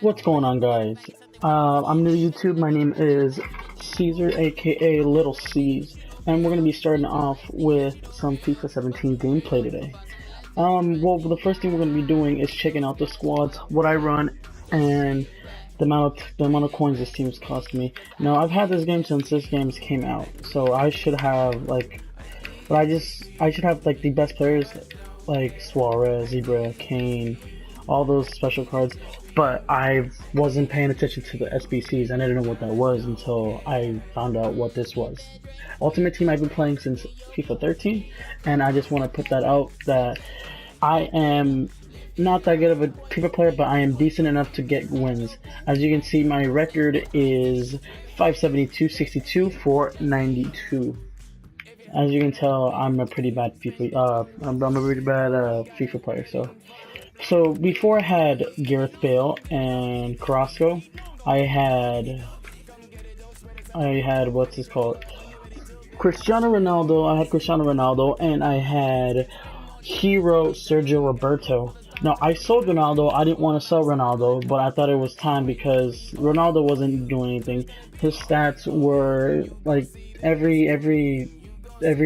What's going on, guys? I'm new to YouTube. My name is Caesar, aka Little C's, and we're going to be starting off with some FIFA 17 gameplay today. Well, the first thing we're going to be doing is checking out the squads, what I run, and the amount of coins this team's cost me. Now, I've had this game since this game came out, so I should have I should have like the best players like Suarez, Zebra, Kane, all those special cards. But I wasn't paying attention to the SBCs. I didn't know what that was until I found out what this was. Ultimate Team I've been playing since FIFA 13, and I just want to put that out that I am not that good of a FIFA player, but I am decent enough to get wins. As you can see, my record is 572, 62, 492. As you can tell, I'm a pretty bad FIFA. I'm a pretty bad FIFA player. So before I had Gareth Bale and Carrasco, I had what's this called? Cristiano Ronaldo. I had Cristiano Ronaldo, and I had Hero Sergio Roberto. Now, I sold Ronaldo. I didn't want to sell Ronaldo, but I thought it was time because Ronaldo wasn't doing anything. His stats were like every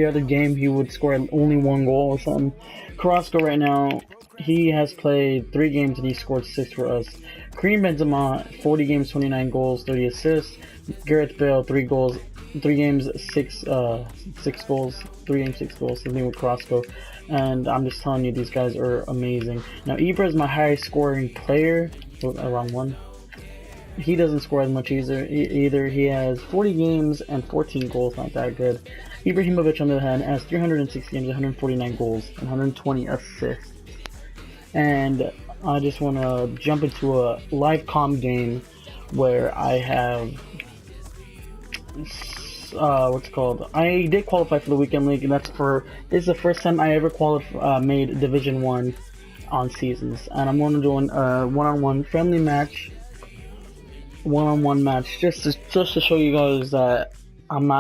other game he would score only one goal or something. Carrasco right now, he has played 3 games and he scored 6 for us. Karim Benzema, 40 games, 29 goals, 30 assists. Gareth Bale, 3 games, 6 goals, 3 games, 6 goals. Same thing with Carrasco. And I'm just telling you, these guys are amazing. Now, Ibra is my highest scoring player. Wrong one. He doesn't score as much either. He has 40 games and 14 goals, not that good. Ibrahimovic, on the other hand, has 360 games, 149 goals, and 120 assists. And I just want to jump into a live comm game where I have what's it called? I did qualify for the weekend league, and this is the first time I ever made Division 1 on seasons. And I'm going to do a one-on-one friendly match. One-on-one match just to show you guys that I'm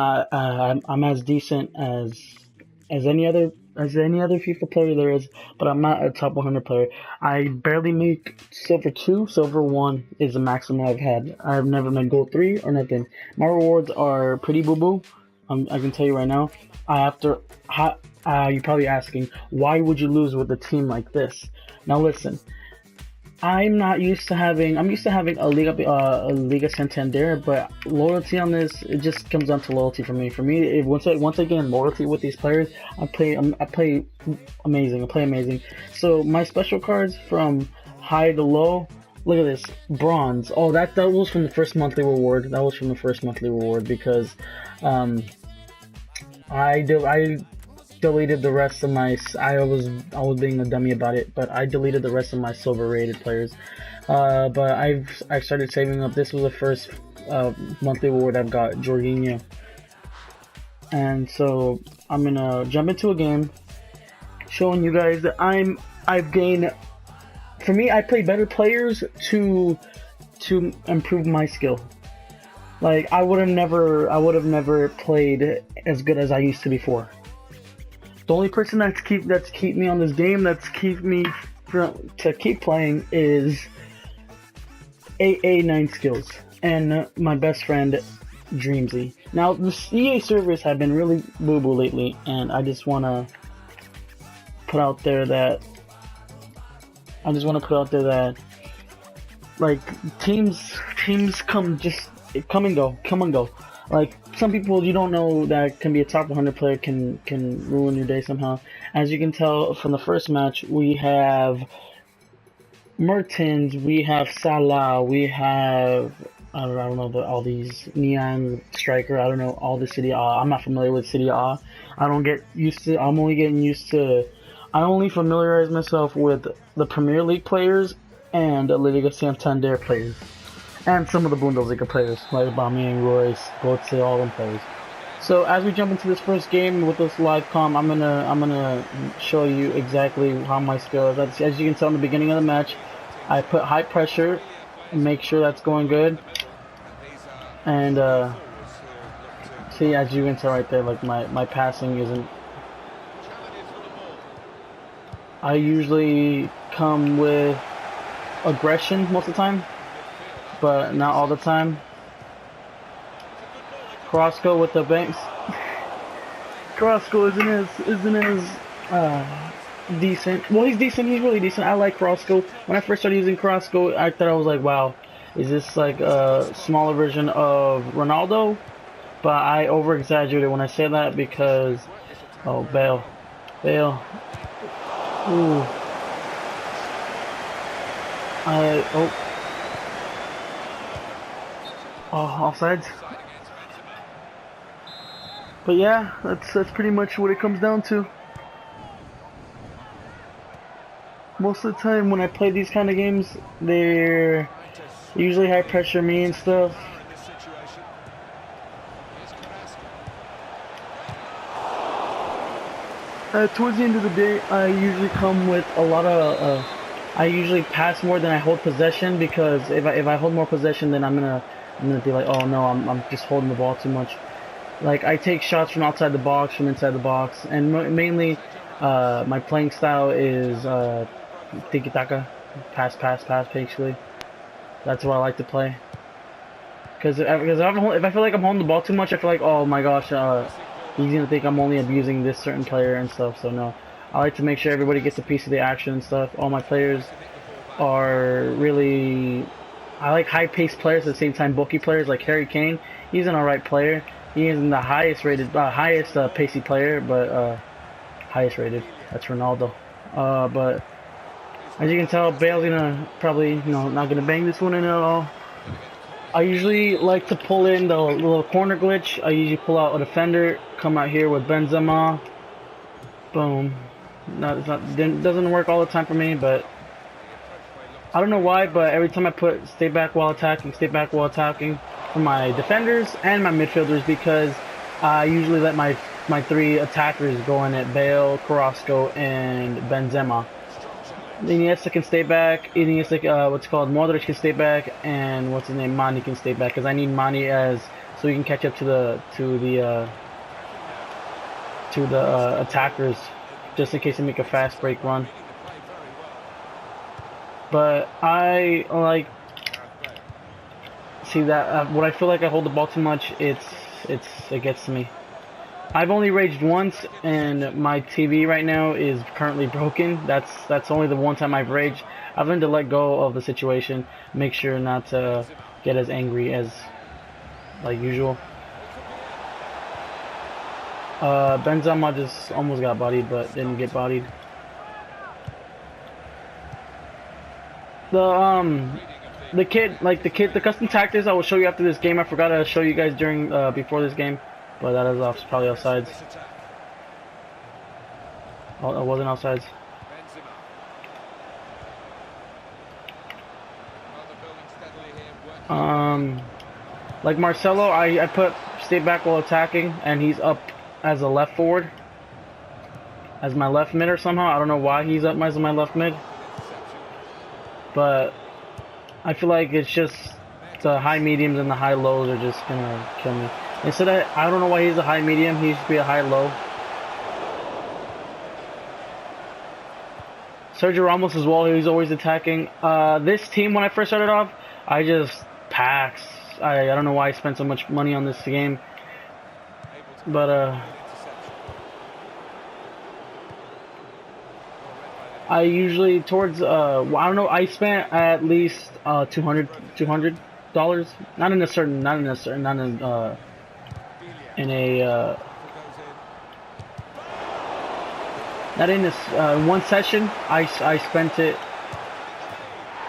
as decent as any other FIFA player there is, but I'm not a top 100 player. I barely make silver 2. Silver 1 is the maximum I've had. I've never made gold 3 or nothing. My rewards are pretty boo-boo. I can tell you right now. You're probably asking, why would you lose with a team like this? Now listen. I'm used to having a Liga Santander, but loyalty on this, it just comes down to loyalty for me. For me, once I gain loyalty with these players, I play amazing. So my special cards from high to low, look at this, bronze. Oh, that was from the first monthly reward. That was from the first monthly reward because I deleted the rest of my. I was being a dummy about it, but I deleted the rest of my silver rated players. But I started saving up. This was the first monthly reward I've got, Jorginho. And so I'm gonna jump into a game, showing you guys that I've gained. For me, I play better players to improve my skill. Like I would have never played as good as I used to before. The only person that's keep me on this game, that's keep me to keep playing, is AA9 Skills and my best friend Dreamsy. Now the EA servers have been really boo-boo lately, and I just want to put out there that like teams come and go. Like, some people you don't know that can be a top 100 player can ruin your day somehow. As you can tell from the first match, we have Mertens, we have Salah, we have I don't know all these Neon Striker. I don't know all the City A. I'm not familiar with City A. I only familiarize myself with the Premier League players and the Liga Santander players. And some of the Bundesliga players, like Aubameyang, Royce, Götze, all them players. So as we jump into this first game with this live comm, I'm gonna show you exactly how my skill is. As you can tell in the beginning of the match, I put high pressure and make sure that's going good. And see, as you can tell right there, like my passing isn't. I usually come with aggression most of the time, but not all the time. Carrasco with the banks. Carrasco isn't as decent. Well, he's decent. He's really decent. I like Carrasco. When I first started using Carrasco, I thought I was like, wow, is this like a smaller version of Ronaldo? But I over exaggerated when I say that because, oh, Bale. Ooh. Oh. Oh, offsides. But yeah, that's pretty much what it comes down to. Most of the time when I play these kind of games, they're usually high pressure me and stuff. Towards the end of the day, I usually come with a lot of. I usually pass more than I hold possession because if I hold more possession, then I'm gonna be like, oh no, I'm just holding the ball too much. Like I take shots from outside the box, from inside the box, and mainly my playing style is tiki taka, pass, basically. That's what I like to play. Because if I feel like I'm holding the ball too much, I feel like, oh my gosh, he's gonna think I'm only abusing this certain player and stuff. So no, I like to make sure everybody gets a piece of the action and stuff. All my players are really, I like high-paced players at the same time. Bulky players like Harry Kane, he's an alright player. He isn't the highest rated, pacey player, but highest rated. That's Ronaldo. But as you can tell, Bale's gonna probably, not gonna bang this one in at all. I usually like to pull in the little corner glitch. I usually pull out a defender, come out here with Benzema. Boom. Doesn't work all the time for me, but I don't know why, but every time I put stay back while attacking for my defenders and my midfielders, because I usually let my three attackers go in at Bale, Carrasco, and Benzema. Iniesta can stay back. Modric can stay back, and what's his name, Mane can stay back, because I need Mane so he can catch up to the attackers, just in case they make a fast break run. But I like see that when I feel like I hold the ball too much, it gets to me. I've only raged once, and my TV right now is currently broken. That's only the one time I've raged. I've learned to let go of the situation, make sure not to get as angry as like usual. Benzema just almost got bodied, but didn't get bodied. The custom tactics I will show you after this game. I forgot to show you guys during before this game. But that is probably offsides. Oh, it wasn't offsides. Like Marcelo, I put stay back while attacking, and he's up as a left forward, as my left mid or somehow. I don't know why he's up as my left mid, but I feel like it's just the high mediums and the high lows are just gonna kill me. Instead of, I don't know why he's a high medium, he should be a high low. Sergio Ramos as well, he's always attacking. This team, when I first started off, I just packed. I don't know why I spent so much money on this game. But, I usually towards, I don't know, I spent at least, $200. Not in this one session. I spent it.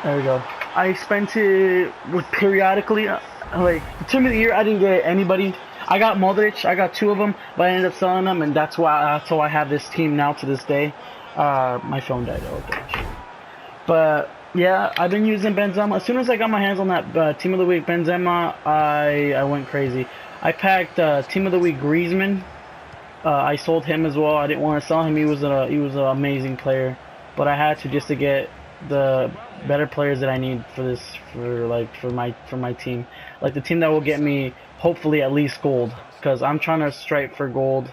There we go. I spent it periodically. Like the team of the year, I didn't get anybody. I got Modric. I got two of them, but I ended up selling them, and that's how I have this team now to this day. My phone died. Oh gosh. But yeah, I've been using Benzema. As soon as I got my hands on that Team of the Week Benzema, I went crazy. I packed Team of the Week Griezmann. I sold him as well. I didn't want to sell him. He was an amazing player, but I had to just to get the better players that I need for my team, like the team that will get me hopefully at least gold, because I'm trying to strive for gold.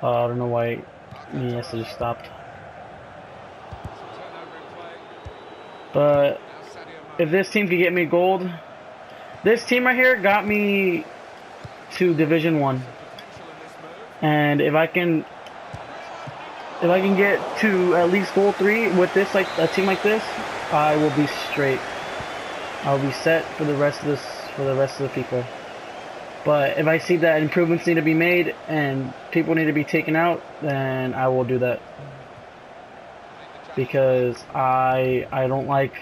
I don't know why Iniesta just stopped. But if this team could get me gold, this team right here got me to Division 1. And if I can get to at least gold 3 with this, like a team like this, I will be straight. I'll be set for the rest of the FIFA. But if I see that improvements need to be made and people need to be taken out, then I will do that. Because I don't like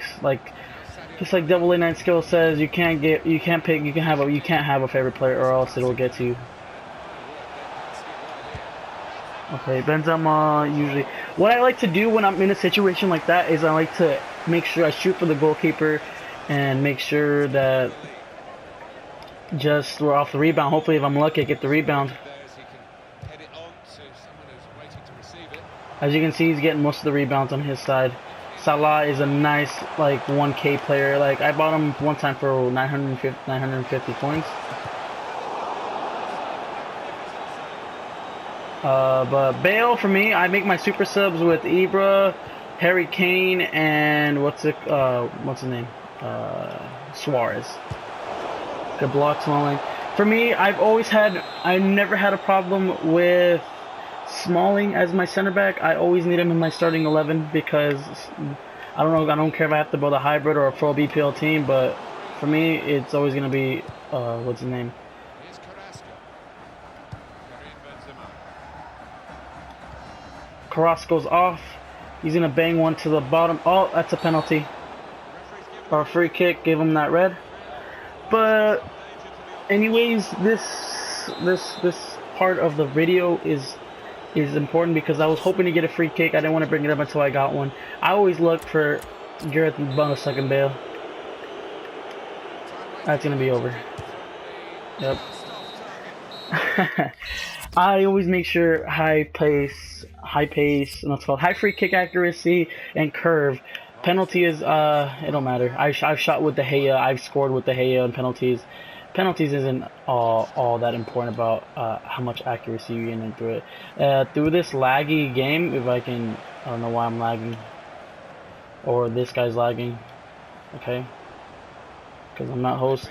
just like Double A9 Skill says, you can't have a favorite player or else it'll get to you. Okay, Benzema usually. What I like to do when I'm in a situation like that is I like to make sure I shoot for the goalkeeper and make sure that we're off the rebound. Hopefully, if I'm lucky, I get the rebound. As you can see, he's getting most of the rebounds on his side. Salah is a nice, like, 1K player. Like, I bought him one time for 950 points. But Bale, for me, I make my super subs with Ibra, Harry Kane, and what's his name? Suarez. Good block, Smalling. For me, I never had a problem with Smalling as my center back. I always need him in my starting 11 because I don't care if I have to build a hybrid or a full BPL team, but for me, it's always gonna be what's his name? Carrasco's off. He's gonna bang one to the bottom. Oh, that's a penalty or a free kick. Give him that red. But anyways, this part of the video is important because I was hoping to get a free kick. I didn't want to bring it up until I got one. I always look for Gareth second Bale. That's gonna be over. Yep. I always make sure high pace, what's called high free kick accuracy and curve. Penalty is it don't matter. I've shot with De Gea, I've scored with De Gea and penalties. Penalties isn't all that important about how much accuracy you get into it. Through this laggy game, if I don't know why I'm lagging, or this guy's lagging, okay, because I'm not host.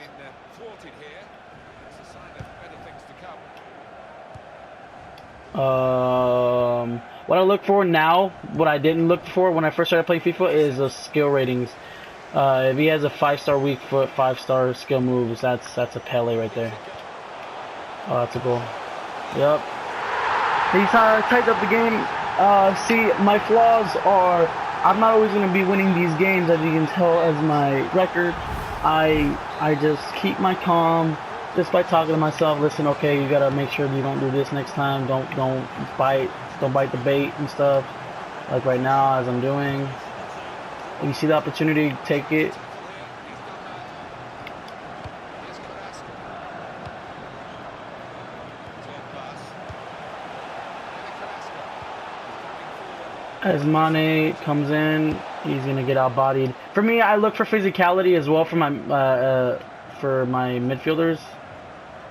What I look for now, what I didn't look for when I first started playing FIFA, is the skill ratings. If he has a 5-star weak foot, 5-star skill moves, that's a Pele right there. Oh, that's a goal. Yep. He's tightened up the game. See, my flaws are I'm not always going to be winning these games, as you can tell as my record. I just keep my calm. Just by talking to myself, listen, okay, you gotta make sure you don't do this next time. Don't bite the bait and stuff. Like right now, as I'm doing. If you see the opportunity, take it. As Mane comes in, he's gonna get out-bodied. For me, I look for physicality as well for my midfielders.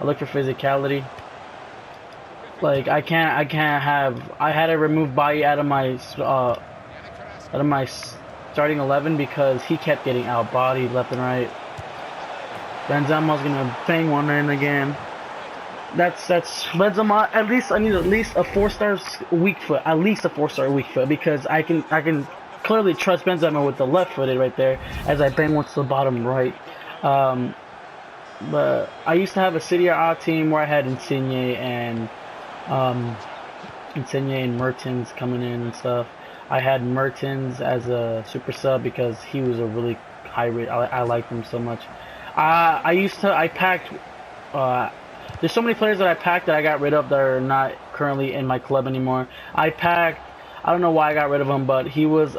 I look for physicality. Like I had to remove Bailly out of my starting 11 because he kept getting out-bodied left and right. Benzema's gonna bang one in again. That's Benzema. At least I need at least a 4-star weak foot. At least a 4-star weak foot because I can clearly trust Benzema with the left footed right there as I bang one to the bottom right. But I used to have a Serie A team where I had Insigne and Mertens coming in and stuff. I had Mertens as a super sub because he was a really high rate. I liked him so much. I packed. There's so many players that I packed that I got rid of that are not currently in my club anymore. I don't know why I got rid of him, but he was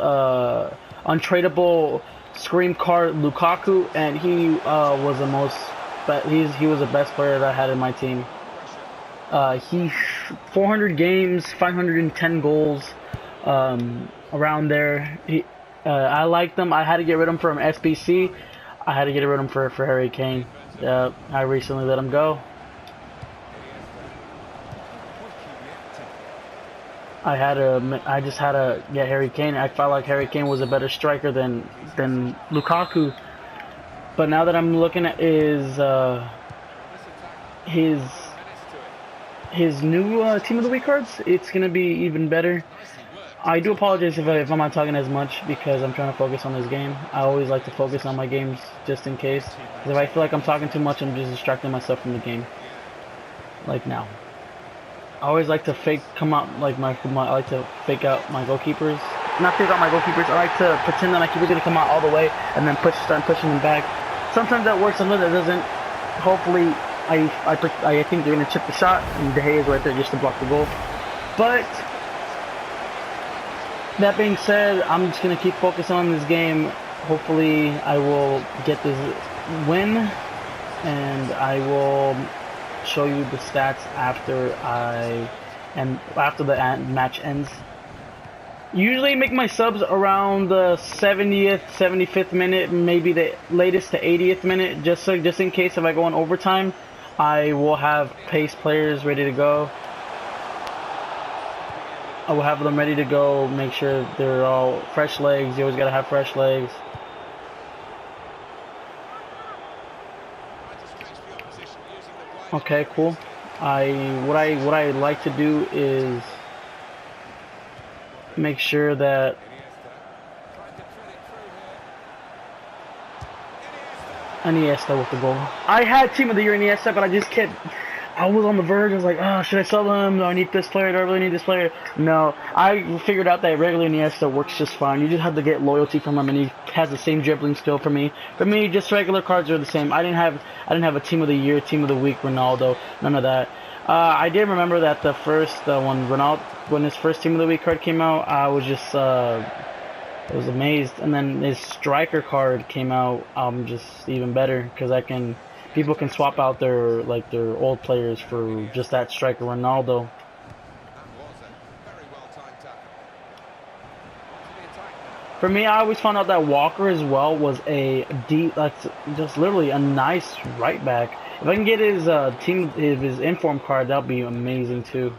untradeable scream card Lukaku, and he was the most. But he was the best player that I had in my team. He 400 games, 510 goals, around there. I liked him. I had to get rid of him from SBC. I had to get rid of him for Harry Kane. I recently let him go. I just had to get Harry Kane. I felt like Harry Kane was a better striker than Lukaku. But now that I'm looking at his his new team of the week cards, it's gonna be even better. I do apologize if I'm not talking as much because I'm trying to focus on this game. I always like to focus on my games just in case. Because if I feel like I'm talking too much, I'm just distracting myself from the game. Like now. I always like to come out like I like to fake out my goalkeepers. Not fake out my goalkeepers. I like to pretend that my keeper's gonna come out all the way and then start pushing them back. Sometimes that works, sometimes that doesn't. Hopefully, I think they're gonna chip the shot, and De Gea is right there just to block the goal. But that being said, I'm just gonna keep focusing on this game. Hopefully, I will get this win, and I will show you the stats after the match ends. Usually make my subs around the 70th, 75th minute, maybe the latest to 80th minute, just in case if I go in overtime, I will have pace players ready to go. I will have them ready to go, make sure they're all fresh legs. You always gotta have fresh legs. Okay, cool. What I like to do is make sure that Iniesta with the goal. I had Team of the Year Iniesta, but I just kept. I was on the verge. I was like, oh, should I sell him? Do I need this player? Do I really need this player? No. I figured out that regular Iniesta works just fine. You just have to get loyalty from him, and he has the same dribbling skill for me. For me, just regular cards are the same. I didn't have a Team of the Year, Team of the Week, Ronaldo. None of that. I did remember that the first when his first Team of the Week card came out, I was just I was amazed. And then his striker card came out. Just even better because people can swap out their old players for just that striker Ronaldo. For me, I always found out that Walker as well was that's just literally a nice right back. If I can get his his inform card, that'd be amazing too.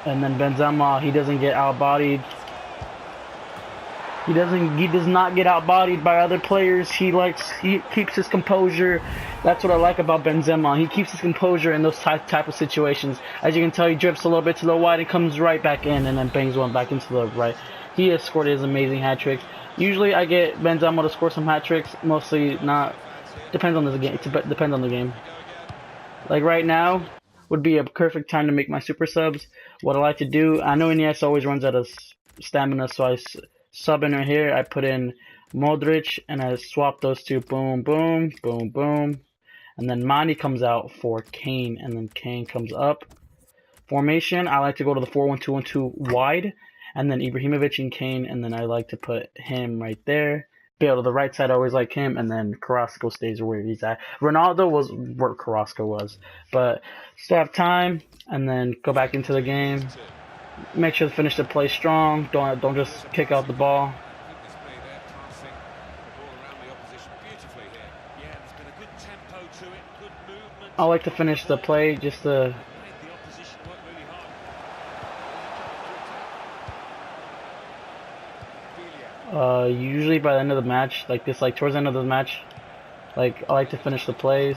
And then Benzema, he doesn't get outbodied. He does not get outbodied by other players. He keeps his composure. That's what I like about Benzema. He keeps his composure in those type of situations. As you can tell, he drifts a little bit to the wide and comes right back in and then bangs one back into the right. He has scored his amazing hat trick. Usually I get Benzema to score some hat tricks. Mostly not. Depends on the game. Depends on the game. Like right now would be a perfect time to make my super subs. What I like to do, I know Iniesta always runs out of stamina, so I sub in right here. I put in Modric and I swap those two. Boom, boom, boom, boom. And then Mane comes out for Kane, and then Kane comes up. Formation, I like to go to the 4-1-2-1-2 wide, and then Ibrahimovic and Kane, and then I like to put him right there. Bale to the right side, I always like him, and then Carrasco stays where he's at. Ronaldo was where Carrasco was, but still have time, and then go back into the game. Make sure to finish the play strong. Don't just kick out the ball. I like to finish the play just to. Usually by the end of the match, towards the end of the match, I like to finish the plays.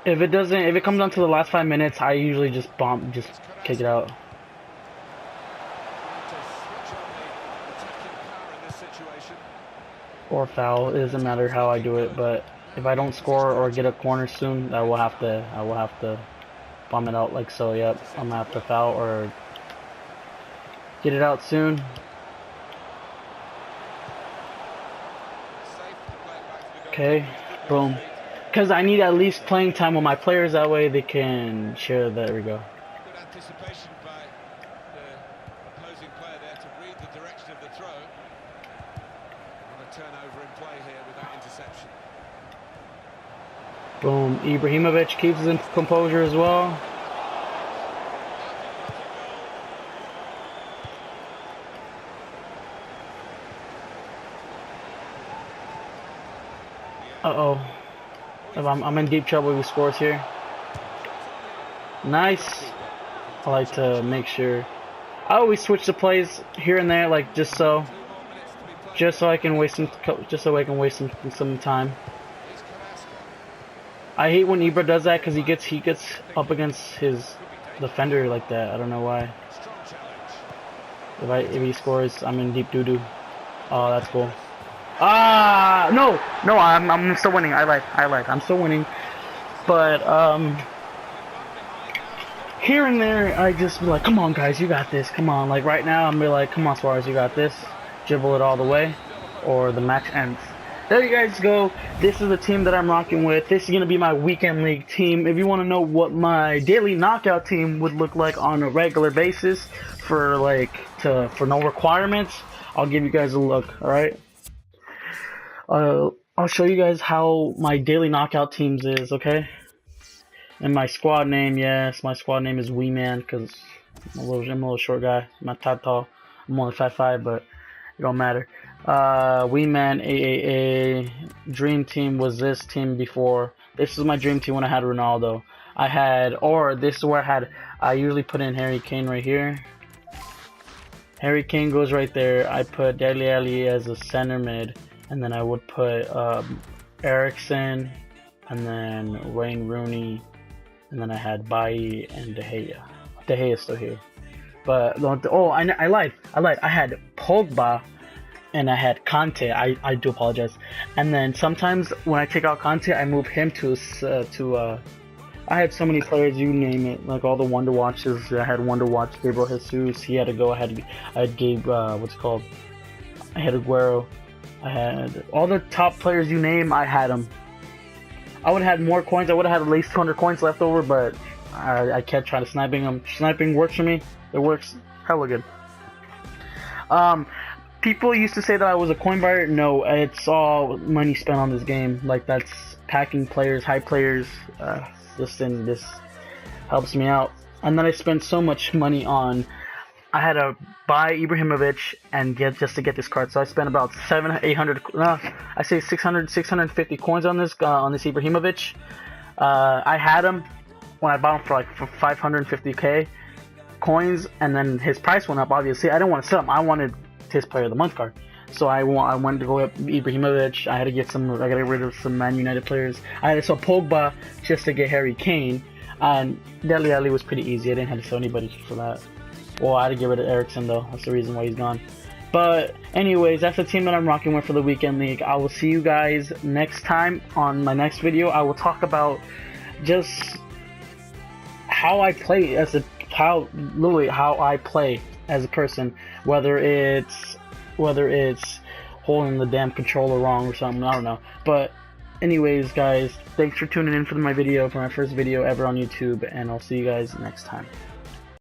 If it comes down to the last 5 minutes, I usually just kick it out. Or foul. It doesn't matter how I do it, but if I don't score or get a corner soon, I will have to bomb it out like so. Yep, I'm gonna have to foul or get it out soon. Okay, boom. Because I need at least playing time with my players, that way they can share. There we go. Good anticipation by the opposing player there to read the direction of the throw. And a turnover in play Boom. Ibrahimovic keeps his composure as well. Uh-oh. I'm in deep trouble if he scores here. Nice. I like to make sure. I always switch the plays here and there, like just so I can waste some time. I hate when Ibra does that because he gets up against his defender like that. I don't know why. If he scores, I'm in deep doo doo. Oh, that's cool. Ah, no, I'm still winning. I lied. I'm still winning, but here and there, I just be like, come on, guys, you got this. Come on, like right now, I'm be like, come on, Suarez, you got this. Dribble it all the way, or the match ends. There you guys go. This is the team that I'm rocking with. This is gonna be my weekend league team. If you want to know what my daily knockout team would look like on a regular basis, for no requirements, I'll give you guys a look. All right. I'll show you guys how my daily knockout teams is, okay? And my squad name, yes, my squad name is Wee Man, because I'm a little short guy. I'm not that tall. I'm only 5'5", but it don't matter. Wee Man, AAA. Dream team was this team before. This is my dream team when I had Ronaldo. This is where I usually put in Harry Kane right here. Harry Kane goes right there. I put Dele Alli as a center mid. And then I would put Eriksen, and then Wayne Rooney, and then I had Bailly and De Gea. De Gea is still here. But, I lied. I had Pogba, and I had Kante. I do apologize. And then sometimes when I take out Kante, I move him I had so many players, you name it, like all the Wonder Watches. I had Wonder Watch, Gabriel Jesus, he had to go. I had Gabe, I had Aguero. I had all the top players you name, I had them. I would have had more coins. I would have had at least 200 coins left over, but I kept trying to sniping them. Sniping works for me. It works hella good. People used to say that I was a coin buyer. No, it's all money spent on this game. Like, that's packing players, high players. This helps me out. And then I spent so much money on. I had to buy Ibrahimovic and just to get this card. So I spent about 650 coins on this Ibrahimovic. I had him when I bought him for 550k coins, and then his price went up. Obviously, I didn't want to sell him. I wanted his Player of the Month card. So I wanted to go up Ibrahimovic. I got to get rid of some Man United players. I had to sell Pogba just to get Harry Kane, and Dele Alli was pretty easy. I didn't have to sell anybody for that. Well, I had to get rid of Eriksen though. That's the reason why he's gone. But anyways, that's the team that I'm rocking with for the weekend league. I will see you guys next time on my next video. I will talk about just how I play how I play as a person, whether it's holding the damn controller wrong or something. I don't know. But anyways, guys, thanks for tuning in for my first video ever on YouTube, and I'll see you guys next time.